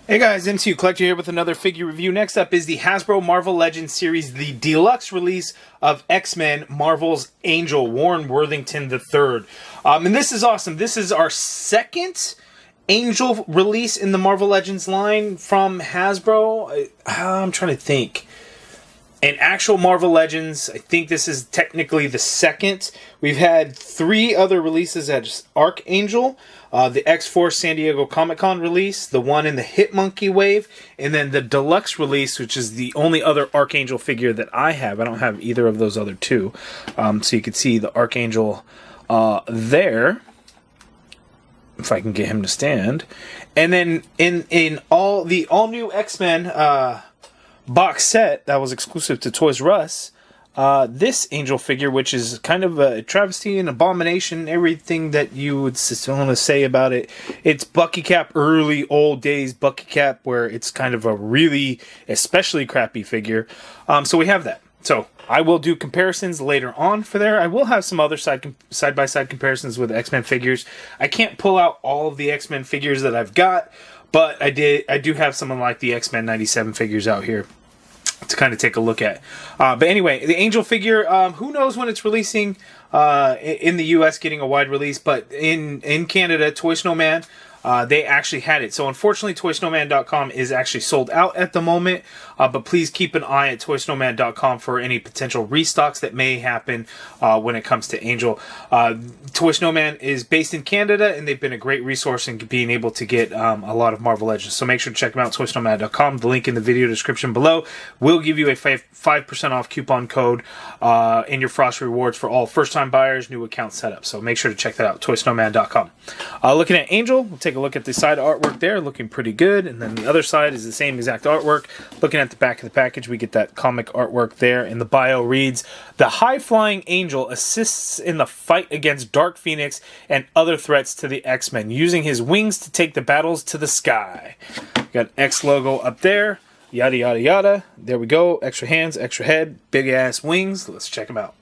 Hey guys, MCU Collector here with another figure review. Next up is the Hasbro Marvel Legends series, the deluxe release of X-Men Marvel's Angel, Warren Worthington III. And this is awesome. This is our second Angel release in the Marvel Legends line from Hasbro. I'm trying to think. In actual Marvel Legends, I think this is technically the second. We've had 3 other releases as Archangel, the X-Force San Diego Comic-Con release, the one in the Hitmonkey wave, and then the Deluxe release, which is the only other Archangel figure that I have. I don't have either of those other 2. So you can see the Archangel there, if I can get him to stand. And then in all new X-Men box set that was exclusive to Toys R Us, this Angel figure, which is kind of a travesty and abomination, everything that you would want to say about it. It's Bucky Cap, early old days Bucky Cap, where it's kind of a really especially crappy figure. So we have that. So I will do comparisons later on for there. I will have some other side-by-side comparisons with X-Men figures. I can't pull out all of the X-Men figures that I've got, but I do have someone like the X-Men 97 figures out here to kind of take a look at. But anyway, the Angel figure, who knows when it's releasing in the US, getting a wide release, but in Canada, Toy Snowman, they actually had it. So unfortunately, ToySnowman.com is actually sold out at the moment, but please keep an eye at ToySnowman.com for any potential restocks that may happen when it comes to Angel. Toy Snowman is based in Canada, and they've been a great resource in being able to get a lot of Marvel Legends. So make sure to check them out, ToySnowman.com. The link in the video description below will give you a 5% off coupon code in your Frost Rewards for all first-time buyers, new account setup. So make sure to check that out, ToySnowman.com. Looking at Angel, we'll take a look at the side artwork there, looking pretty good, and then the other side is the same exact artwork. Looking at the back of the package, we get that comic artwork there, and the bio reads, "The high-flying Angel assists in the fight against Dark Phoenix and other threats to the X-Men, using his wings to take the battles to the sky." Got X logo up there, yada yada yada. There we go, extra hands, extra head, big-ass wings. Let's check them out.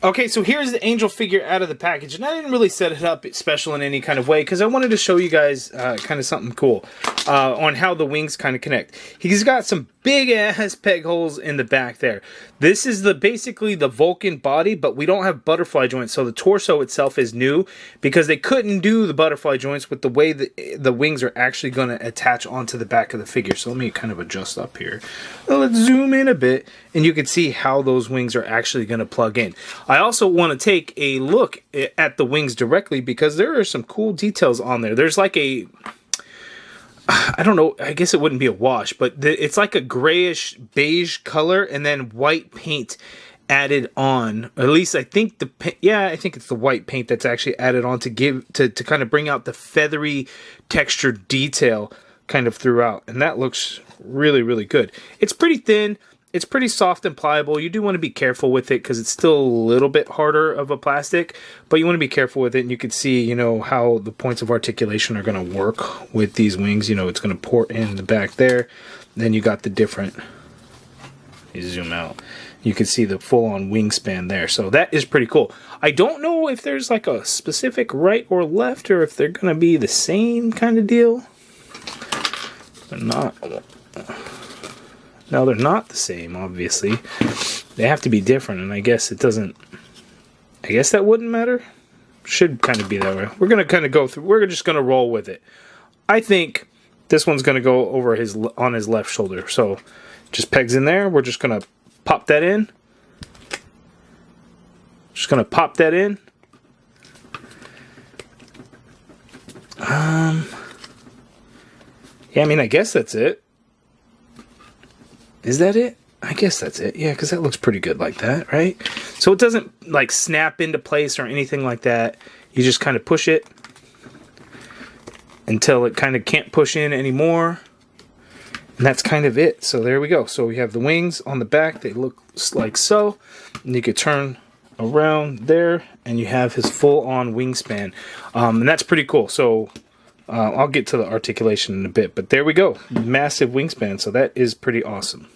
Okay, so here's the Angel figure out of the package, and I didn't really set it up special in any kind of way because I wanted to show you guys kind of something cool on how the wings kind of connect. He's got some big-ass peg holes in the back there. This is basically the Vulcan body, but we don't have butterfly joints, so the torso itself is new because they couldn't do the butterfly joints with the way the wings are actually going to attach onto the back of the figure. So let me kind of adjust up here. Let's zoom in a bit, and you can see how those wings are actually going to plug in. I also want to take a look at the wings directly because there are some cool details on there. There's like a, I don't know, I guess it wouldn't be a wash, but it's like a grayish beige color and then white paint added on. At least I think I think it's the white paint that's actually added on to kind of bring out the feathery texture detail kind of throughout. And that looks really, really good. It's pretty thin. It's pretty soft and pliable. You do want to be careful with it because it's still a little bit harder of a plastic, but you want to be careful with it, and you can see, you know, how the points of articulation are going to work with these wings. You know, it's going to port in the back there. Then you got the different, you zoom out, you can see the full-on wingspan there. So that is pretty cool. I don't know if there's like a specific right or left, or if they're going to be the same kind of deal. They're not. No, they're not the same, obviously. They have to be different, and I guess it doesn't... I guess that wouldn't matter? Should kind of be that way. We're going to kind of go through... We're just going to roll with it. I think this one's going to go over on his left shoulder. So, just pegs in there. We're just going to pop that in. Just going to pop that in. Yeah, I mean, I guess that's it. Is that it? I guess that's it. Yeah, because that looks pretty good like that, right? So it doesn't like snap into place or anything like that. You just kind of push it until it kind of can't push in anymore. And that's kind of it. So there we go. So we have the wings on the back. They look like so. And you could turn around there and you have his full-on wingspan. And that's pretty cool. So I'll get to the articulation in a bit, but there we go. Massive wingspan, so that is pretty awesome.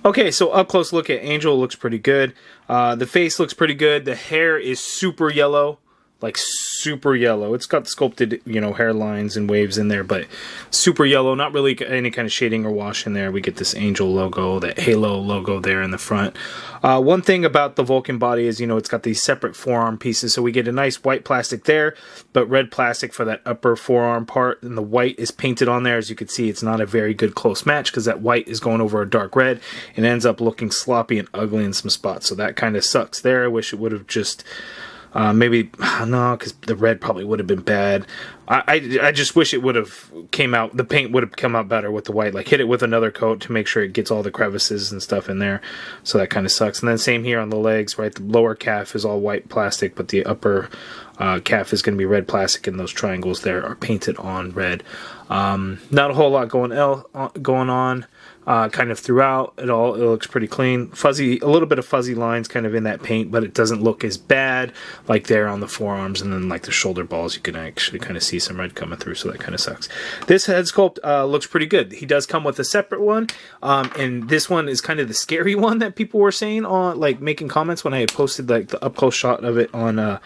Okay, so up close look at Angel looks pretty good. The face looks pretty good. The hair is super yellow. like super yellow. It's got sculpted, you know, hairlines and waves in there, but super yellow, not really any kind of shading or wash in there. We get this angel logo, that halo logo there in the front. One thing about the Vulcan body is, you know, it's got these separate forearm pieces, so we get a nice white plastic there, but red plastic for that upper forearm part, and the white is painted on there. As you can see, it's not a very good close match because that white is going over a dark red and ends up looking sloppy and ugly in some spots, so that kind of sucks there. I wish it would have just maybe, no, because the red probably would have been bad. I just wish it would have came out, the paint would have come out better with the white. Like, hit it with another coat to make sure it gets all the crevices and stuff in there. So that kind of sucks. And then same here on the legs, right? The lower calf is all white plastic, but the upper calf is going to be red plastic, and those triangles there are painted on red. Not a whole lot going on. Kind of throughout it all. It looks pretty clean. Fuzzy, a little bit of fuzzy lines kind of in that paint, but it doesn't look as bad like there on the forearms, and then like the shoulder balls, you can actually kind of see some red coming through, so that kind of sucks. This head sculpt looks pretty good. He does come with a separate one, and this one is kind of the scary one that people were saying on, like, making comments when I had posted like the up close shot of it on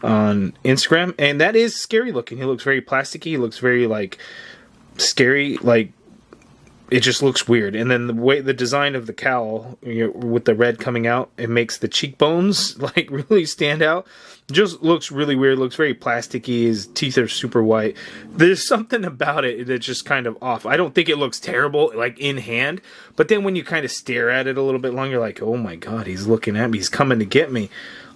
Instagram, and that is scary looking. He looks very plasticky. He looks very like scary, like, it just looks weird. And then the way the design of the cowl, you know, with the red coming out, it makes the cheekbones like really stand out. Just looks really weird. Looks very plasticky. His teeth are super white. There's something about it that's just kind of off. I don't think it looks terrible like in hand, but then when you kind of stare at it a little bit longer, you're like, oh my god, he's looking at me. He's coming to get me.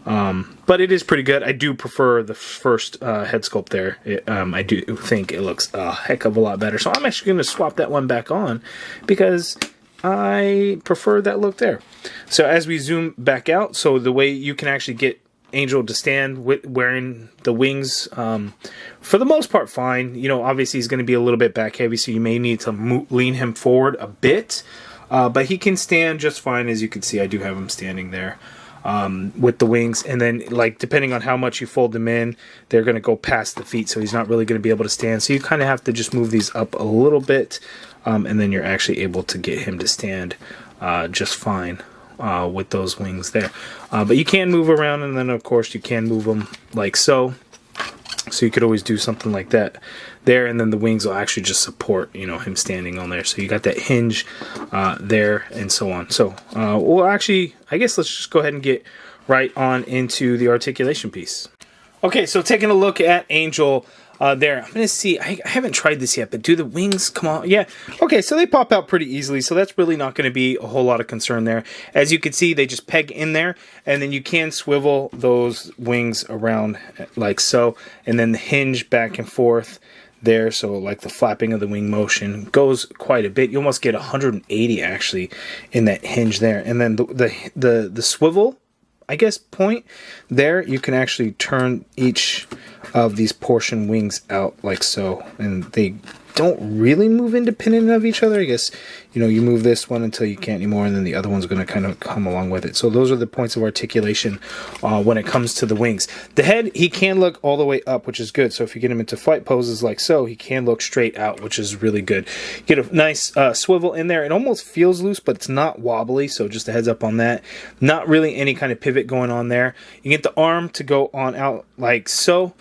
But it is pretty good. I do prefer the first head sculpt there. I do think it looks a heck of a lot better. So I'm actually going to swap that one back on because I prefer that look there. So as we zoom back out, so the way you can actually get Angel to stand with wearing the wings, for the most part, fine. You know, obviously he's going to be a little bit back heavy, so you may need to lean him forward a bit. But he can stand just fine. As you can see, I do have him standing there. With the wings, and then like depending on how much you fold them in, they're going to go past the feet, so he's not really going to be able to stand. So you kind of have to just move these up a little bit, and then you're actually able to get him to stand just fine with those wings there. But you can move around, and then of course you can move them like so. So you could always do something like that there, and then the wings will actually just support, you know, him standing on there. So you got that hinge there, and so on. So well, actually, I guess let's just go ahead and get right on into the articulation piece. Okay, so taking a look at Angel there, I'm going to see, I haven't tried this yet, but do the wings come on? Yeah, okay, so they pop out pretty easily, so that's really not going to be a whole lot of concern there. As you can see, they just peg in there, and then you can swivel those wings around like so, and then the hinge back and forth there, so like the flapping of the wing motion goes quite a bit. You almost get 180 actually in that hinge there, and then the swivel, I guess, point there, you can actually turn each of these portion wings out like so, and they don't really move independent of each other. I guess, you know, you move this one until you can't anymore, and then the other one's going to kind of come along with it. So those are the points of articulation when it comes to the wings. The head, he can look all the way up, which is good. So if you get him into flight poses like so, he can look straight out, which is really good. Get a nice swivel in there. It almost feels loose, but it's not wobbly, so just a heads up on that. Not really any kind of pivot going on there. You get the arm to go on out like so.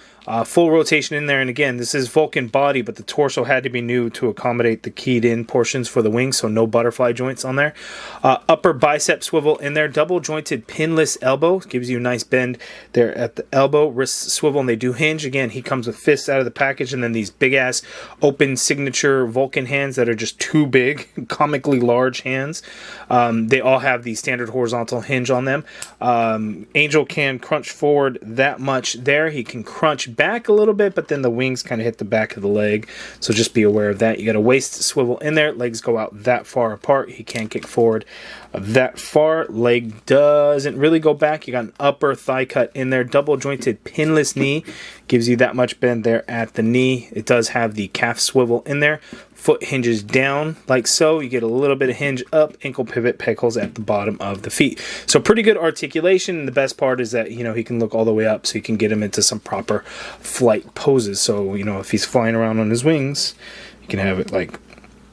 Full rotation in there, and again, this is Vulcan body, but the torso had to be new to accommodate the keyed in portions for the wings, so no butterfly joints on there. Upper bicep swivel in there, double jointed pinless elbow, gives you a nice bend there at the elbow. Wrist swivel, and they do hinge. Again, he comes with fists out of the package, and then these big ass open signature Vulcan hands that are just too big, comically large hands. They all have the standard horizontal hinge on them. Angel can crunch forward that much there. He can crunch back a little bit, but then the wings kind of hit the back of the leg, so just be aware of that. You got a waist swivel in there, legs go out that far apart. He can't kick forward that far. Leg doesn't really go back. You got an upper thigh cut in there, double jointed pinless knee, gives you that much bend there at the knee. It does have the calf swivel in there. Foot hinges down like so. You get a little bit of hinge up, ankle pivot, peg holes at the bottom of the feet. So pretty good articulation. And the best part is that, you know, he can look all the way up, so you can get him into some proper flight poses. So, you know, if he's flying around on his wings, you can have it like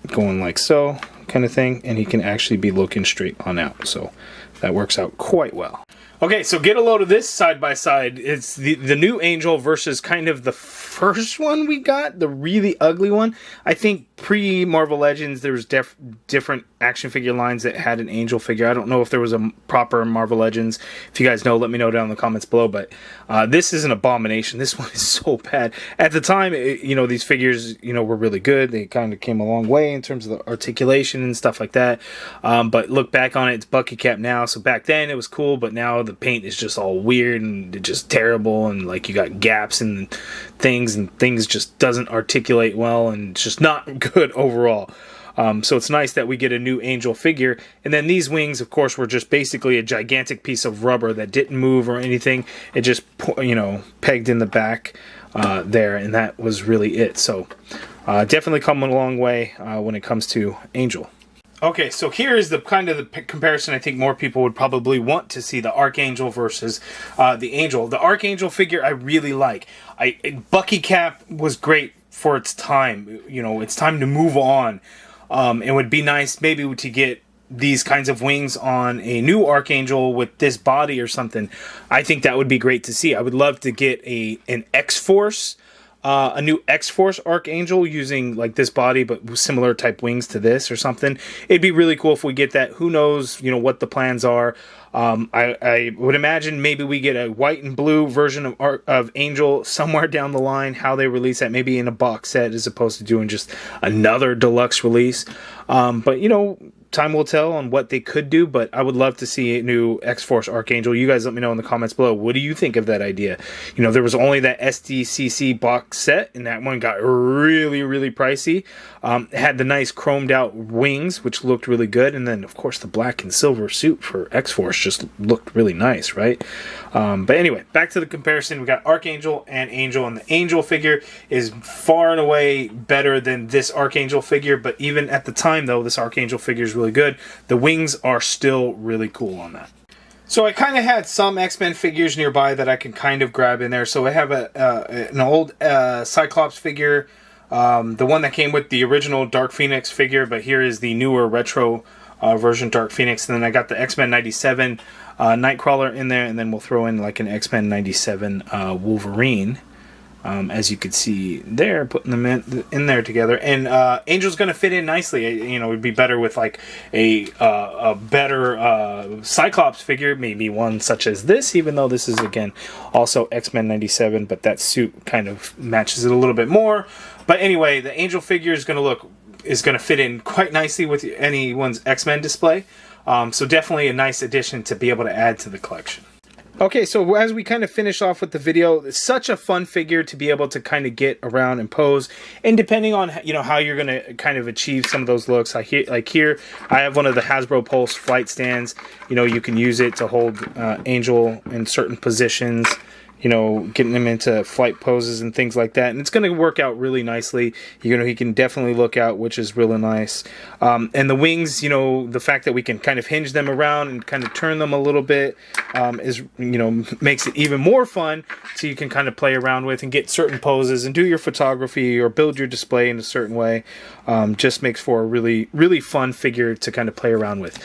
going like so kind of thing, and he can actually be looking straight on out. So that works out quite well. Okay, so get a load of this side by side. It's the new Angel versus kind of the first one we got, the really ugly one. I think pre-Marvel Legends, there was different action figure lines that had an Angel figure. I don't know if there was a proper Marvel Legends. If you guys know, let me know down in the comments below. But this is an abomination. This one is so bad. At the time, these figures, were really good. They kind of came a long way in terms of the articulation and stuff like that. But look back on it, it's Bucky Cap now. So back then it was cool, but now the paint is just all weird and it's just terrible, and like you got gaps and things just doesn't articulate well, and it's just not good overall. So it's nice that we get a new Angel figure. And then these wings, of course, were just basically a gigantic piece of rubber that didn't move or anything. It just, pegged in the back there, and that was really it. So definitely coming a long way when it comes to Angel. Okay, so here is the kind of the comparison I think more people would probably want to see, the Archangel versus the Angel. The Archangel figure I really like. Bucky Cap was great for its time. It's time to move on. It would be nice maybe to get these kinds of wings on a new Archangel with this body or something. I think that would be great to see. I would love to get an X-Force. A new X-Force Archangel using like this body but similar type wings to this or something. It'd be really cool if we get that. Who knows, what the plans are. I would imagine maybe we get a white and blue version of Angel somewhere down the line. How they release that, maybe in a box set as opposed to doing just another deluxe release. But time will tell on what they could do, but I would love to see a new X-Force Archangel. You guys let me know in the comments below. What do you think of that idea? There was only that SDCC box set, and that one got really, really pricey. It had the nice chromed out wings, which looked really good, and then, of course, the black and silver suit for X-Force just looked really nice, right? But anyway, back to the comparison. We got Archangel and Angel, and the Angel figure is far and away better than this Archangel figure, but even at the time, though, this Archangel figure is really good. The wings are still really cool on that. So I kind of had some X-Men figures nearby that I can kind of grab in there. So I have an old Cyclops figure, the one that came with the original Dark Phoenix figure, but here is the newer retro version Dark Phoenix. And then I got the X-Men 97 Nightcrawler in there, and then we'll throw in like an X-Men 97 Wolverine. As you could see there, putting them in there together, and Angel's going to fit in nicely. It'd be better with like a better Cyclops figure, maybe one such as this. Even though this is again also X-Men 97, but that suit kind of matches it a little bit more. But anyway, the Angel figure is going to fit in quite nicely with anyone's X-Men display. So definitely a nice addition to be able to add to the collection. Okay, so as we kind of finish off with the video, it's such a fun figure to be able to kind of get around and pose. And depending on, how you're going to kind of achieve some of those looks, like here, I have one of the Hasbro Pulse flight stands. You can use it to hold Angel in certain positions. Getting him into flight poses and things like that. And it's going to work out really nicely. He can definitely look out, which is really nice. And the wings, the fact that we can kind of hinge them around and kind of turn them a little bit is, makes it even more fun. So you can kind of play around with and get certain poses and do your photography or build your display in a certain way. Just makes for a really, really fun figure to kind of play around with.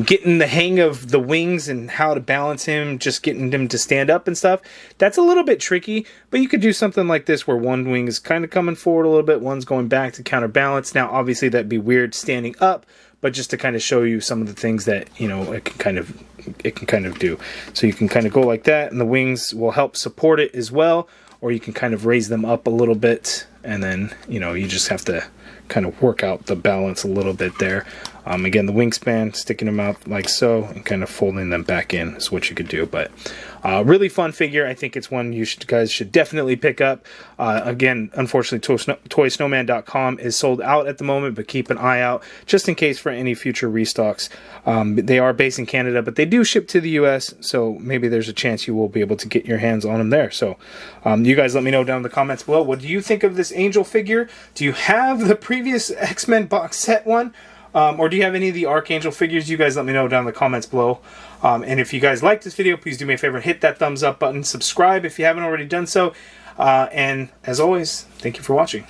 Getting the hang of the wings and how to balance him, just getting him to stand up and stuff, that's a little bit tricky, but you could do something like this where one wing is kind of coming forward a little bit, one's going back to counterbalance. Now, obviously, that'd be weird standing up, but just to kind of show you some of the things that, it can kind of do. So you can kind of go like that, and the wings will help support it as well, or you can kind of raise them up a little bit, and then, you just have to kind of work out the balance a little bit there. Again, the wingspan, sticking them out like so, and kind of folding them back in is what you could do. But really fun figure. I think it's one you guys should definitely pick up. Again, unfortunately, ToySnowman.com is sold out at the moment, but keep an eye out just in case for any future restocks. They are based in Canada, but they do ship to the US, so maybe there's a chance you will be able to get your hands on them there. So you guys let me know down in the comments below. What do you think of this Angel figure? Do you have the previous X-Men box set one? Or do you have any of the Archangel figures? You guys let me know down in the comments below. And if you guys like this video, please do me a favor and hit that thumbs up button. Subscribe if you haven't already done so. And as always, thank you for watching.